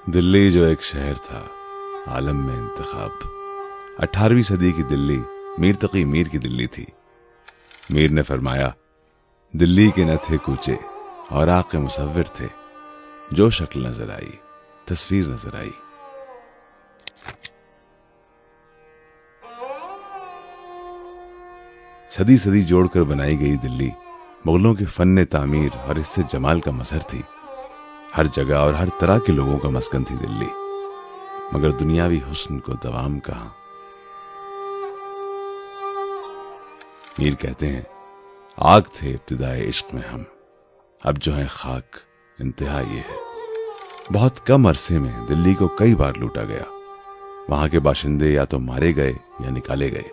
दिल्ली जो एक शहर था, आलम में इंतखाब। 18वीं सदी की दिल्ली मीर तकी मीर की दिल्ली थी। मीर ने फरमाया, दिल्ली के न थे कूचे और आके मुसव्विर थे। जो शक्ल नजर आई, तस्वीर नजर आई। सदी सदी जोड़कर बनाई गई दिल्ली मुगलों के फन्ने तामीर और इससे जमाल का मजहर थी। हर जगह और हर तरह के लोगों का मस्कन थी दिल्ली, मगर दुनियावी हुस्न को दवाम कहां। मीर कहते हैं, आग थे इब्तिदाए इश्क में हम, अब जो है खाक इंतहा ये है। बहुत कम अरसे में दिल्ली को कई बार लूटा गया। वहां के बाशिंदे या तो मारे गए या निकाले गए।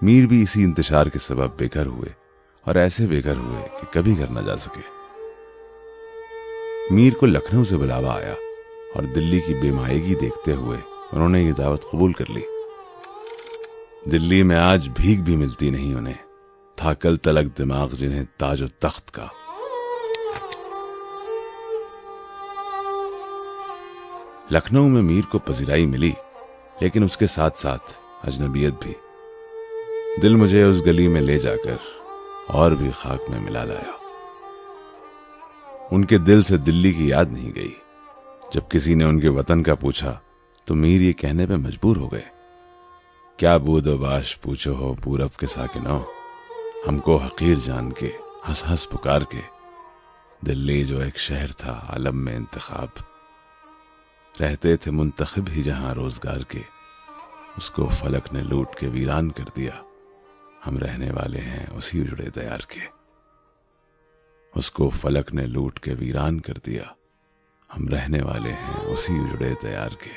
मीर भी इसी इंतशार के सबब बेघर हुए, और ऐसे बेघर हुए कि कभी घर न जा सके। मीर को लखनऊ से बुलावा आया और दिल्ली की बेमायगी देखते हुए उन्होंने ये दावत कबूल कर ली। दिल्ली में आज भीख भी मिलती नहीं उन्हें, था कल तलक दिमाग जिन्हें ताजो तख्त का। लखनऊ में मीर को पजीराई मिली, लेकिन उसके साथ साथ अजनबियत भी। दिल मुझे उस गली में ले जाकर और भी खाक में मिला लाया। उनके दिल से दिल्ली की याद नहीं गई। जब किसी ने उनके वतन का पूछा तो मीर ये कहने पे मजबूर हो गए, क्या बूदोबाश पूछो हो पूरब के साकिनो, हमको हकीर जान के हंस हंस पुकार के। दिल्ली जो एक शहर था आलम में इंतखाब, रहते थे मुंतखिब ही जहां रोजगार के, उसको फलक ने लूट के वीरान कर दिया। हम रहने वाले हैं उसी उजड़े तैयार के। उसको फलक ने लूट के वीरान कर दिया, हम रहने वाले हैं उसी उजड़े तैयार के।